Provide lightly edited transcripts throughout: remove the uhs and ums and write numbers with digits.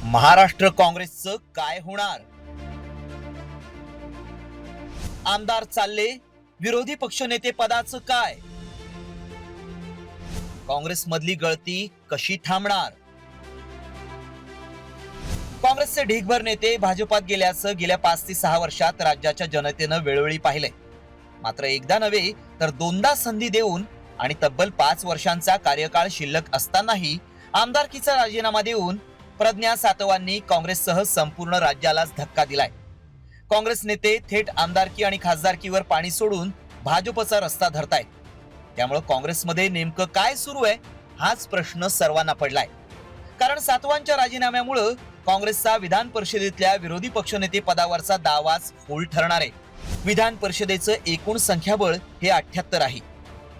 महाराष्ट्र काँग्रेसचं काय होणार? आमदार चालले, विरोधी पक्षनेते पदाचं काय? काँग्रेसमधली गळती कशी थांबणार? काँग्रेसचे ढीगभर नेते भाजपात गेल्याचं गेल्या 5 ते 6 वर्षात राज्याच्या जनतेनं वेळोवेळी पाहिलंय. मात्र एकदा नव्हे तर दोनदा संधी देऊन आणि तब्बल 5 वर्षांचा कार्यकाळ शिल्लक असतानाही आमदारकीचा राजीनामा देऊन प्रज्ञा सातवांनी काँग्रेससह संपूर्ण राज्यालाच धक्का दिलाय. काँग्रेस नेते थेट आमदारकी आणि खासदारकीवर पाणी सोडून भाजपचा रस्ता धरतायत. त्यामुळे काँग्रेसमध्ये नेमकं काय सुरू आहे हाच प्रश्न सर्वांना पडलाय. कारण सातवांच्या राजीनाम्यामुळे काँग्रेसचा विधान परिषदेतल्या विरोधी पक्षनेते पदावरचा दावाच फोल ठरणार आहे. विधान परिषदेचं एकूण संख्याबळ हे 78 आहे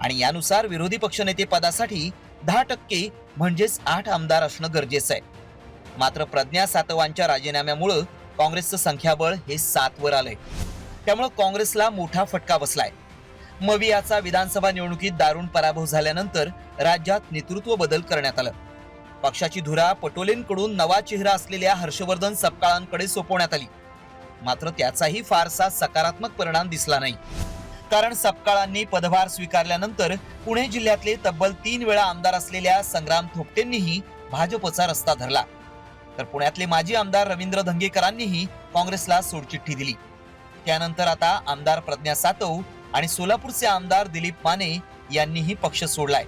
आणि यानुसार विरोधी पक्षनेते पदासाठी 10% म्हणजेच 8 आमदार असणं गरजेचं आहे. मात्र प्रज्ञा सातवांच्या राजीनाम्यामुळे काँग्रेसचं संख्याबळ हे 7 वर आलंय. त्यामुळे काँग्रेसला मोठा फटका बसलाय. मवियाचा विधानसभा निवडणुकीत दारुण पराभव झाल्यानंतर राज्यात नेतृत्व बदल करण्यात आलं. पक्षाची धुरा पटोलेंकडून नवा चेहरा असलेल्या हर्षवर्धन सपकाळांकडे सोपवण्यात आली. मात्र त्याचाही फारसा सकारात्मक परिणाम दिसला नाही. कारण सपकाळांनी पदभार स्वीकारल्यानंतर पुणे जिल्ह्यातले तब्बल 3 वेळा आमदार असलेल्या संग्राम थोपटेंनीही भाजपचा रस्ता धरला. तर पुण्यातले माजी आमदार रवींद्र धंगेकरांनीही काँग्रेसला सोडचिठ्ठी दिली. त्यानंतर आता आमदार प्रज्ञा सातव आणि सोलापूरचे आमदार दिलीप माने यांनीही पक्ष सोडलाय.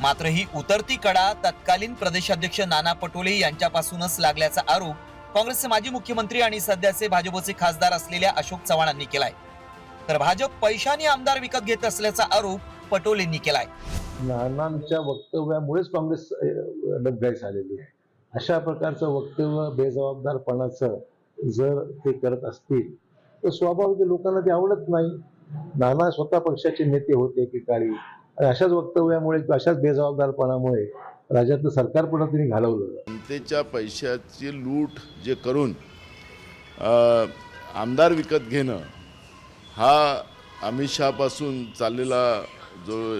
मात्र ही उतरती कडा तत्कालीन प्रदेशाध्यक्ष नाना पटोले यांच्यापासूनच लागल्याचा आरोप काँग्रेसचे माजी मुख्यमंत्री आणि सध्याचे भाजपचे खासदार असलेल्या अशोक चव्हाणांनी केलाय. तर भाजप पैशाने आमदार विकत घेत असल्याचा आरोप पटोलेंनी केलाय. नानांच्या वक्तव्यामुळेच काँग्रेस डबघाई झालेली आहे. अशा प्रकारचं वक्तव्य बेजबाबदारपणाचं जर ते करत असतील तर स्वाभाविक लोकांना ते आवडत नाही. नाना स्वतः पक्षाचे नेते होते एकेकाळी आणि अशाच वक्तव्यामुळे अशाच बेजबाबदारपणामुळे राज्यातलं सरकार पुन्हा त्यांनी घालवलं. जनतेच्या पैशाची लूट जे करून आमदार विकत घेणं हा अमित शहापासून चाललेला जो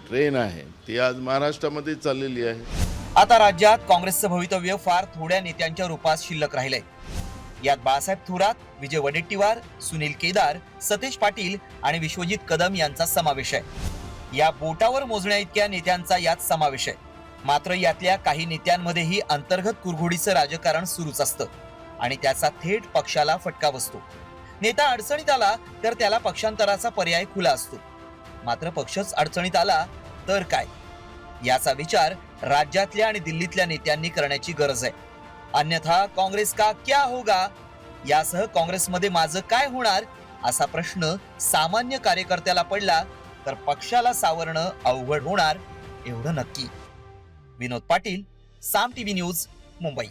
ट्रेन आहे ती आज महाराष्ट्रामध्ये चाललेली आहे. आता राज्यात काँग्रेसचं भवितव्य फार थोड्या नेत्यांच्या रूपात शिल्लक राहिलंय. यात बाळासाहेब थोरात, विजय वडेट्टीवार, सुनील केदार, सतेज पाटील आणि विश्वजित कदम यांचा समावेश आहे. या बोटावर मोजण्या इतक्या नेत्यांचा यात समावेश आहे. मात्र यातल्या काही नेत्यांमध्येही अंतर्गत कुरघोडीचं राजकारण सुरूच असतं आणि त्याचा थेट पक्षाला फटका बसतो. नेता अडचणीत आला तर त्याला पक्षांतराचा पर्याय खुला असतो. मात्र पक्षच अडचणीत आला तर काय, याचा विचार राज्यातल्या आणि दिल्लीतल्या नेत्यांनी करण्याची गरज आहे. अन्यथा काँग्रेस का क्या होगा यासह काँग्रेसमध्ये माझं काय होणार असा प्रश्न सामान्य कार्यकर्त्याला पडला तर पक्षाला सावरणं अवघड होणार एवढं नक्की. विनोद पाटील, साम टीव्ही न्यूज, मुंबई.